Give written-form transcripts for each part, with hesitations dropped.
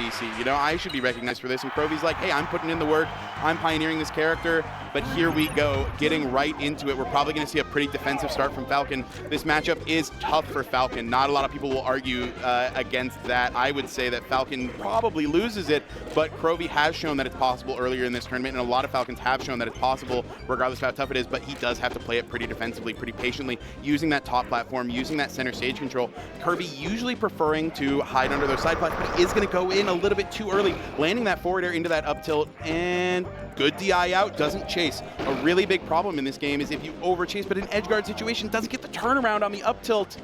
VC. You know, I should be recognized for this. And Crovy's like, hey, I'm putting in the work. I'm pioneering this character. But here we go, getting right into it. We're probably going to see a pretty defensive start from Falcon. This matchup is tough for Falcon. Not a lot of people will argue against that. I would say that Falcon probably loses it, but Crovy has shown that it's possible earlier in this tournament, and a lot of Falcons have shown that it's possible regardless of how tough it is, but he does have to play it pretty defensively, pretty patiently, using that top platform, using that center stage control. Kirby usually preferring to hide under those side plats, but he is going to go in a little bit too early, landing that forward air into that up tilt, and good DI out, doesn't chase. A really big problem in this game is if you over chase, but in edge guard situation, doesn't get the turnaround on the up tilt,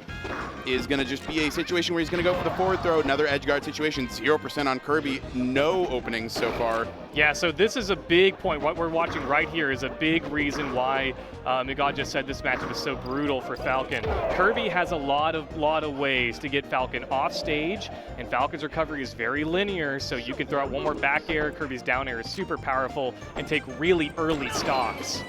is going to just be a situation where he's going to go for the forward throw. Another edge guard situation, 0% on Kirby, no openings so far. Yeah, so this is a big point. What we're watching right here is a big reason why Migod just said this matchup is so brutal for Falcon. Kirby has a lot of ways to get Falcon off stage, and Falcon's recovery is very linear, so you can throw out one more back air, Kirby's down air is super powerful, and take really early stocks.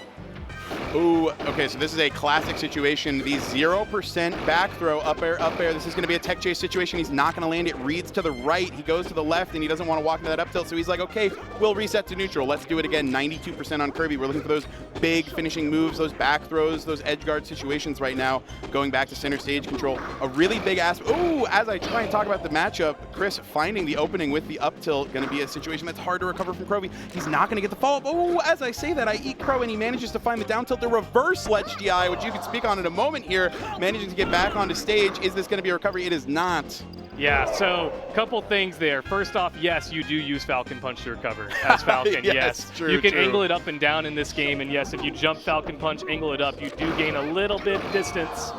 Ooh, okay, so this is a classic situation. The 0% back throw, up air, up air. This is going to be a tech chase situation. He's not going to land it. Reads to the right. He goes to the left, and he doesn't want to walk into that up tilt. So he's like, okay, we'll reset to neutral. Let's do it again. 92% on Kirby. We're looking for those big finishing moves, those back throws, those edge guard situations right now. Going back to center stage control. A really big ass. Ooh, as I try and talk about the matchup, Kris finding the opening with the up tilt. Going to be a situation that's hard to recover from Crovy. He's not going to get the follow-up. Oh, as I say that, I eat crow, and he manages to find the down tilt. The reverse ledge DI, which you can speak on in a moment here, managing to get back onto stage. Is this going to be a recovery? It is not. Yeah, so a couple things there. First off, yes, you do use Falcon Punch to recover as Falcon, yes. True, you can true. angle it up and down in this game, and yes, if you jump Falcon Punch, angle it up, you do gain a little bit of distance.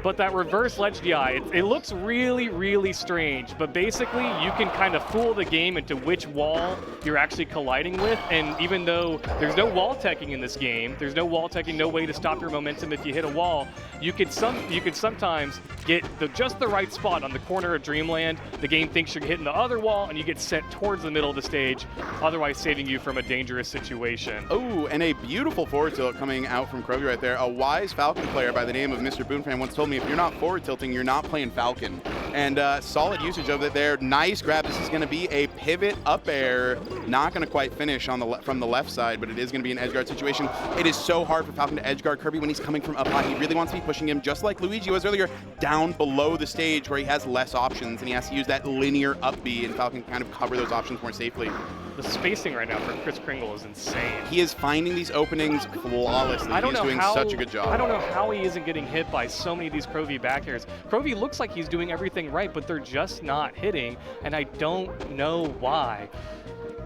But that reverse ledge DI, it looks really, really strange, but basically you can kind of fool the game into which wall you're actually colliding with, and even though there's no wall teching in this game, there's no wall teching, no way to stop your momentum if you hit a wall, you could sometimes get just the right spot on the corner of Dreamland. The game thinks you're hitting the other wall, and you get sent towards the middle of the stage, otherwise saving you from a dangerous situation. Oh, and a beautiful forward tilt coming out from Crovy right there. A wise Falcon player by the name of Mr. Boonfan once told me, if you're not forward tilting, you're not playing Falcon. And solid usage of it there. Nice grab. This is going to be a pivot up air. Not going to quite finish on from the left side, but it is going to be an edge guard situation. It is so hard for Falcon to edge guard Kirby when he's coming from up high. He really wants to be pushing him, just like Luigi was earlier, down below the stage where he has less options, and he has to use that linear up B, and Falcon can kind of cover those options more safely. The spacing right now for KrisKringle is insane. He is finding these openings flawlessly. He's doing such a good job. I don't know how he isn't getting hit by so many of these Crovy back airs. Crovy looks like he's doing everything right, but they're just not hitting, and I don't know why.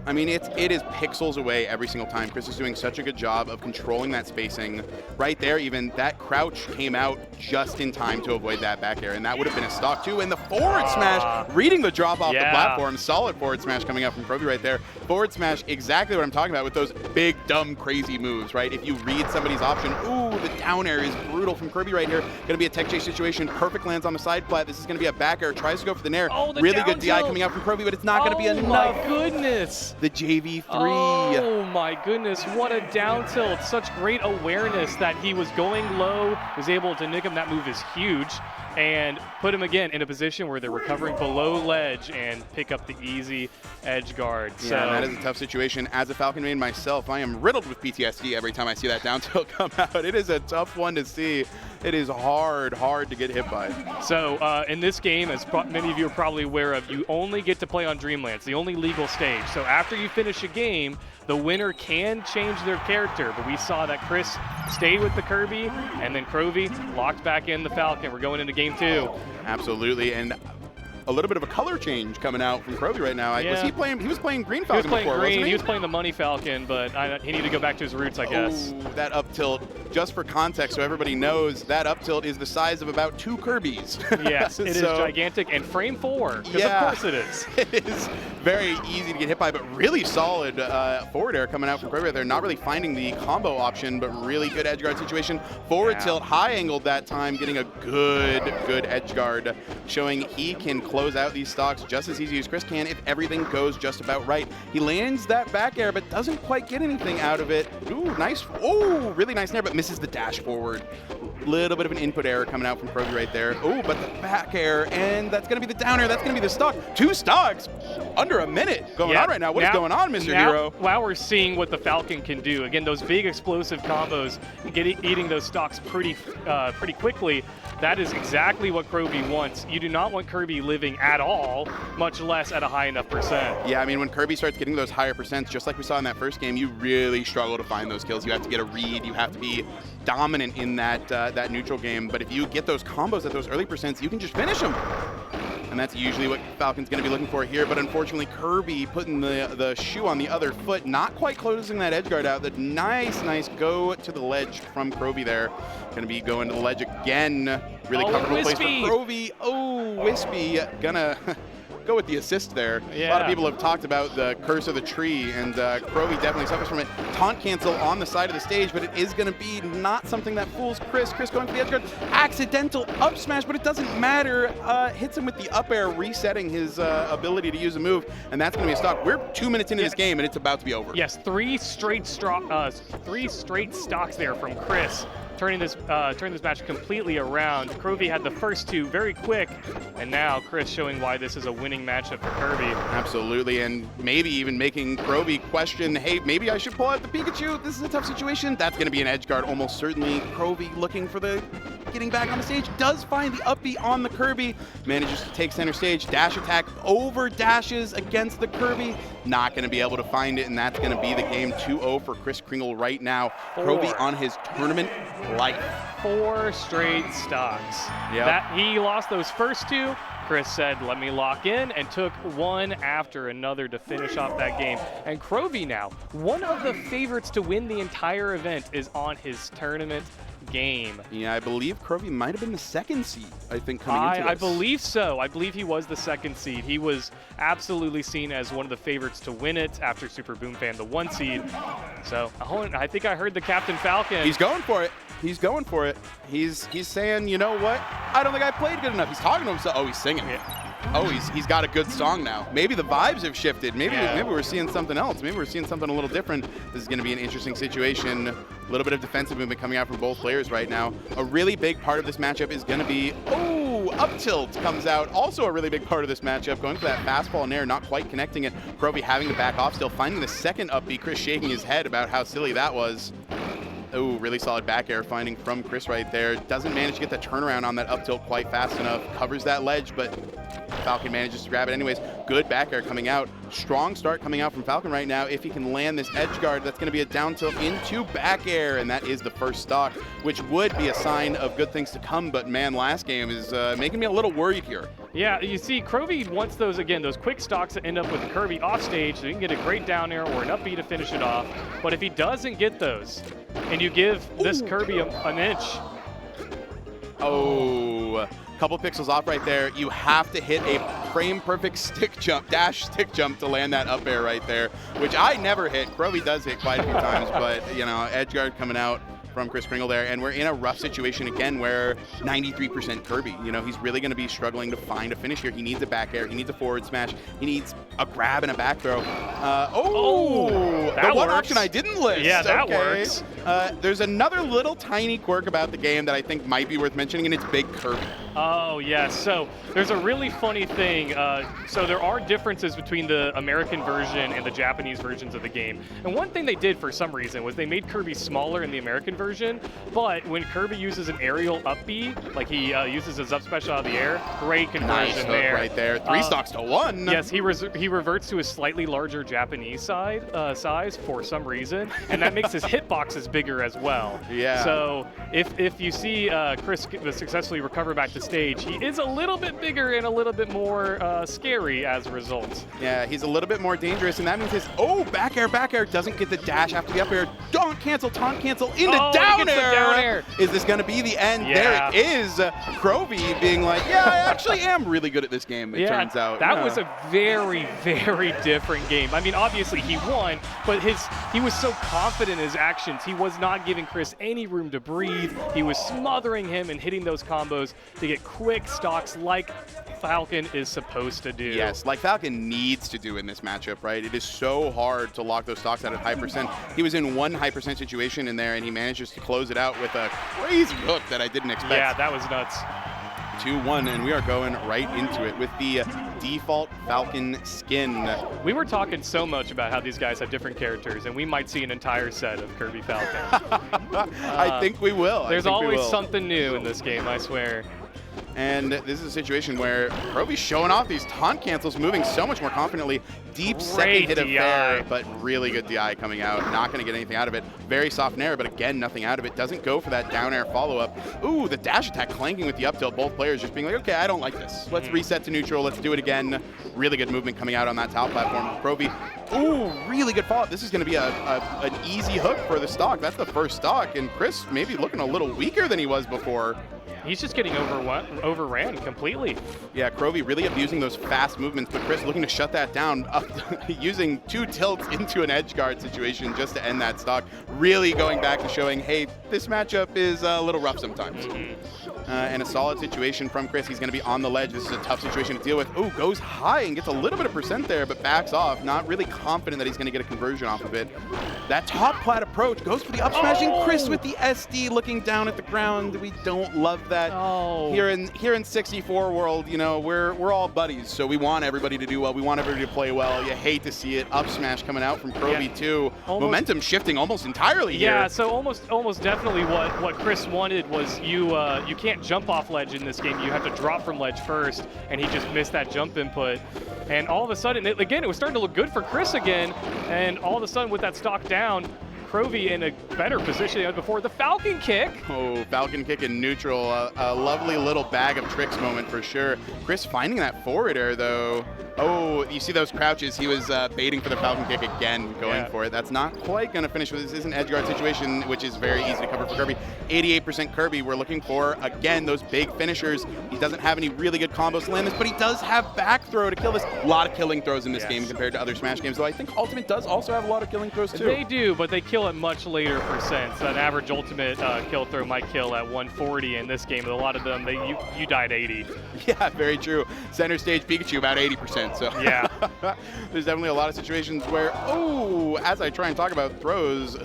I mean, it is pixels away every single time. Kris is doing such a good job of controlling that spacing. Right there, even, that crouch came out just in time to avoid that back air, and that would have been a stock too. And the forward smash, reading the drop off the platform, solid forward smash coming out from Crovy right there. Forward smash, exactly what I'm talking about with those big, dumb, crazy moves, right? If you read somebody's option, ooh, the down air is brutal from Kirby right here. Gonna be a tech chase situation, perfect lands on the side plat. This is gonna be a back air, tries to go for the nair. Oh, the really good DI coming out from Crovy, but it's not gonna be enough. Oh my goodness. The JV3. Oh my goodness, what a down tilt. Such great awareness that he was going low, was able to nick him. That move is huge, and put him again in a position where they're recovering below ledge and pick up the easy edge guard. Yeah, so that is a tough situation. As a Falcon main myself, I am riddled with PTSD every time I see that down tilt come out. It is a tough one to see. It is hard to get hit by. So in this game, as many of you are probably aware of, you only get to play on Dreamland. It's the only legal stage. So after you finish a game, the winner can change their character. But we saw that Kris stayed with the Kirby, and then Crovy locked back in the Falcon. We're going into game 2. Absolutely, and a little bit of a color change coming out from Crovy right now. Yeah. Was he playing? He was playing Green Falcon before, wasn't he? He was playing the Money Falcon, but he needed to go back to his roots, I guess. Oh, that up tilt. Just for context, so everybody knows, that up tilt is the size of about 2 Kirbys. Yes, it is gigantic, and frame 4, because of course it is. It is very easy to get hit by, but really solid forward air coming out from Crovy right there. Not really finding the combo option, but really good edge guard situation. Forward tilt, high angled that time, getting a good edge guard, showing he can close out these stocks just as easy as Kris can if everything goes just about right. He lands that back air, but doesn't quite get anything out of it. Ooh, nice. Oh, really nice nair, but misses the dash forward. Little bit of an input error coming out from Crovy right there. Oh, but the back air, and that's going to be the down air. That's going to be the stock. 2 stocks under a minute going on right now. What is going on, Mr. Hero? Now we're seeing what the Falcon can do. Again, those big explosive combos, eating those stocks pretty quickly. That is exactly what Crovy wants. You do not want Kirby living at all, much less at a high enough percent. Yeah, I mean, when Kirby starts getting those higher percents, just like we saw in that first game, you really struggle to find those kills. You have to get a read. You have to be dominant in that that neutral game. But if you get those combos at those early percents, you can just finish them. And that's usually what Falcon's going to be looking for here. But unfortunately, Kirby putting the shoe on the other foot, not quite closing that edge guard out. The nice go to the ledge from Crovy there. Going to be going to the ledge again. Really comfortable place for Crovy. Oh, Wispy gonna go with the assist there. Yeah. A lot of people have talked about the curse of the tree, and Crovy definitely suffers from it. Taunt cancel on the side of the stage, but it is going to be not something that fools Kris. Kris going for the edge guard. Accidental up smash, but it doesn't matter. Hits him with the up air, resetting his ability to use a move, and that's going to be a stock. We're 2 minutes into this game, and it's about to be over. Yes, three straight stocks there from Kris. Turning this match completely around. Crovy had the first 2 very quick, and now Kris showing why this is a winning matchup for Kirby. Absolutely, and maybe even making Crovy question, hey, maybe I should pull out the Pikachu. This is a tough situation. That's going to be an edge guard almost certainly. Crovy looking for the getting back on the stage, does find the up B on the Kirby, manages to take center stage, dash attack, over dashes against the Kirby, not going to be able to find it, and that's going to be the game. 2-0 for KrisKringle right now. Crovy on his tournament life. 4 straight stocks. Yep. He lost those first 2. Kris said, let me lock in, and took one after another to finish off that game. And Crovy now, one of the favorites to win the entire event, is on his tournament game. Yeah, I believe Crovy might have been the 2nd seed, I think, coming into this. I believe so. I believe he was the 2nd seed. He was absolutely seen as one of the favorites to win it after Super Boom Fan, the 1 seed. So I think I heard the Captain Falcon. He's going for it. He's going for it. He's saying, you know what? I don't think I played good enough. He's talking to himself. Oh, he's singing. Yeah. Oh, he's got a good song now. Maybe the vibes have shifted. Maybe we're seeing something else. Maybe we're seeing something a little different. This is going to be an interesting situation. A little bit of defensive movement coming out from both players right now. A really big part of this matchup is going to be, up tilt comes out. Also a really big part of this matchup, going for that fastball in air, not quite connecting it. Crovy having to back off, still finding the second up B. Kris shaking his head about how silly that was. Oh, really solid back air finding from Kris right there. Doesn't manage to get the turnaround on that up tilt quite fast enough. Covers that ledge, but Falcon manages to grab it anyways. Good back air coming out. Strong start coming out from Falcon right now. If he can land this edge guard, that's going to be a down tilt into back air, and that is the first stock, which would be a sign of good things to come. But man, last game is making me a little worried here. Yeah, you see, Crovy wants those quick stocks that end up with Kirby off stage, so he can get a great down air or an up B to finish it off. But if he doesn't get those, and you give this Kirby an inch. Oh, couple pixels off right there. You have to hit a frame perfect stick jump, dash stick jump to land that up air right there, which I never hit. Crovy does hit quite a few times, but you know, edge guard coming out from KrisKringle there, and we're in a rough situation again where 93% Kirby. You know, he's really going to be struggling to find a finish here. He needs a back air, he needs a forward smash, he needs a grab and a back throw. The one option I didn't list. Yeah, that works. There's another little tiny quirk about the game that I think might be worth mentioning, and it's Big Kirby. Oh, yes. So there's a really funny thing. So there are differences between the American version and the Japanese versions of the game. And one thing they did for some reason was they made Kirby smaller in the American version, but when Kirby uses an aerial up B, like he uses his up special out of the air, great conversion there. Right there. 3 stocks to 1. Yes, he reverts to a slightly larger Japanese size for some reason, and that makes his hitboxes bigger as well. Yeah. So if you see Kris successfully recover back to stage, he is a little bit bigger and a little bit more scary as a result. Yeah, he's a little bit more dangerous, and that means his back air doesn't get the dash after the up air. Taunt cancel into down air. Is this going to be the end? Yeah. There it is. Crovy being like, yeah, I actually am really good at this game, it turns out. That was a very, very different game. I mean, obviously he won, but he was so confident in his actions. He was not giving Kris any room to breathe. He was smothering him and hitting those combos to get quick stocks like Falcon is supposed to do. Yes, like Falcon needs to do in this matchup, right? It is so hard to lock those stocks out at high percent. He was in one high percent situation in there, and he managed manages to close it out with a crazy hook that I didn't expect. Yeah, that was nuts. 2-1, and we are going right into it with the default Falcon skin. We were talking so much about how these guys have different characters, and we might see an entire set of Kirby Falcon. I think we will. There's always something new in this game, I swear. And this is a situation where Crovy's showing off these taunt cancels, moving so much more confidently. Deep second hit of fair, but really good DI coming out. Not going to get anything out of it. Very soft nair, but again, nothing out of it. Doesn't go for that down air follow-up. Ooh, the dash attack clanking with the up tilt. Both players just being like, okay, I don't like this. Let's reset to neutral. Let's do it again. Really good movement coming out on that top platform. Crovy, ooh, really good follow-up. This is going to be an easy hook for the stock. That's the first stock, and Chris maybe looking a little weaker than he was before. He's just getting overran completely. Yeah, Crovy really abusing those fast movements, but Chris looking to shut that down, using 2 tilts into an edge guard situation just to end that stock. Really going back to showing, hey, this matchup is a little rough sometimes. And a solid situation from Chris. He's going to be on the ledge. This is a tough situation to deal with. Ooh, goes high and gets a little bit of percent there, but backs off. Not really confident that he's going to get a conversion off of it. That top plat approach goes for the up smash, and Chris with the SD looking down at the ground. We don't love that. Here in 64 world, you know, we're all buddies, so we want everybody to do well. We want everybody to play well. You hate to see it. Up smash coming out from Crovy too. Momentum shifting almost entirely here. Yeah, so almost definitely what Chris wanted was you can't jump off ledge in this game. You have to drop from ledge first, and he just missed that jump input. And all of a sudden, again, it was starting to look good for Chris again, and all of a sudden with that stock down, Crovy in a better position than before. The Falcon kick. Oh, Falcon kick in neutral. A lovely little bag of tricks moment for sure. Chris finding that forward air though. Oh, you see those crouches. He was baiting for the Falcon kick again, going for it. That's not quite going to finish. This is an edge guard situation, which is very easy to cover for Kirby. 88% Kirby. We're looking for, again, those big finishers. He doesn't have any really good combos to land this, but he does have back throw to kill this. A lot of killing throws in this game compared to other Smash games, though I think Ultimate does also have a lot of killing throws too. They do, but they kill at much later percents. An average Ultimate kill throw might kill at 140 in this game, but a lot of them, you die at 80. Yeah, very true. Center stage Pikachu about 80%. So yeah, there's definitely a lot of situations where, oh, as I try and talk about throws,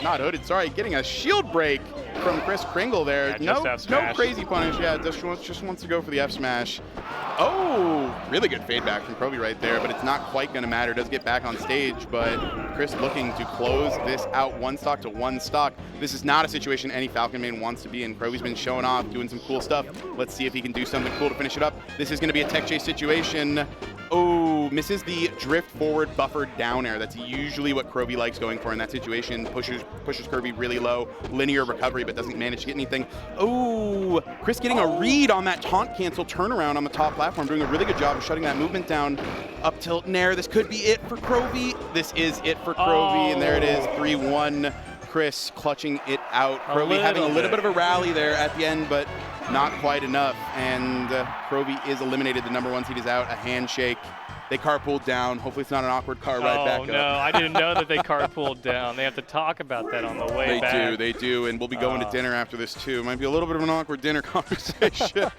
not hooded, sorry, getting a shield break from KrisKringle there. Yeah, no crazy punish. Yeah, just wants to go for the F smash. Oh, really good fade back from Crovy right there, but it's not quite going to matter. Does get back on stage, but Chris looking to close this out 1 stock to 1 stock. This is not a situation any Falcon main wants to be in. Crovy's been showing off, doing some cool stuff. Let's see if he can do something cool to finish it up. This is going to be a tech chase situation. Oh, misses the drift forward buffered down air. That's usually what Crovy likes going for in that situation. Pushes Kirby really low. Linear recovery, but doesn't manage to get anything. Oh, Chris getting a read on that taunt cancel turnaround on the top platform, doing a really good job of shutting that movement down. Up tilt nair. This could be it for Crovy. This is it for Crovy, and there it is, 3-1. Chris clutching it out. Crovy having a little bit of a rally there at the end, but not quite enough. And Crovy is eliminated. The #1 seed is out. A handshake. They carpooled down. Hopefully it's not an awkward car ride back up. Oh, no. I didn't know that they carpooled down. They have to talk about that on the way back. They do. And we'll be going to dinner after this, too. Might be a little bit of an awkward dinner conversation.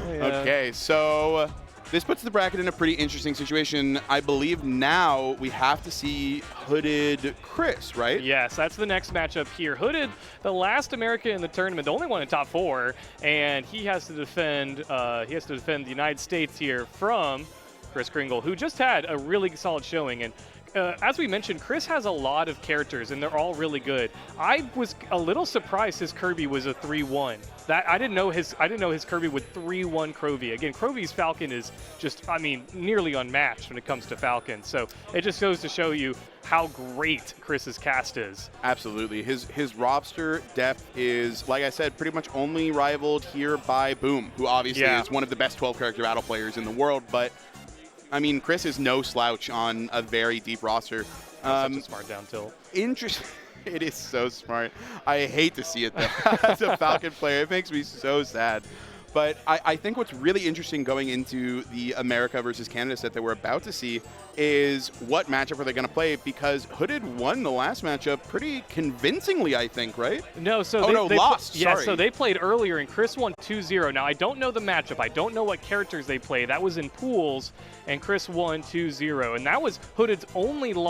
Okay, so this puts the bracket in a pretty interesting situation. I believe now we have to see Hooded Chris, right? Yes, that's the next matchup here. Hooded, the last American in the tournament, the only one in top 4, and he has to defend. The United States here from KrisKringle, who just had a really solid showing. And as we mentioned, Chris has a lot of characters, and they're all really good. I was a little surprised his Kirby was a 3-1. I didn't know his Kirby would 3-1 Crovy. Again, Crovy's Falcon is just, I mean, nearly unmatched when it comes to Falcon. So it just goes to show you how great Chris's cast is. Absolutely. His roster depth is, like I said, pretty much only rivaled here by Boom, who obviously is one of the best 12 character battle players in the world, but I mean, Chris is no slouch on a very deep roster. Such a smart down tilt. Interesting. It is so smart. I hate to see it, though, as a Falcon player. It makes me so sad. But I think what's really interesting going into the America versus Canada set that we're about to see is what matchup are they going to play, because Hooded won the last matchup pretty convincingly, I think, right? No, so they lost. Yeah, so they played earlier, and Chris won 2-0. Now, I don't know the matchup. I don't know what characters they play. That was in pools, and Chris won 2-0. And that was Hooded's only loss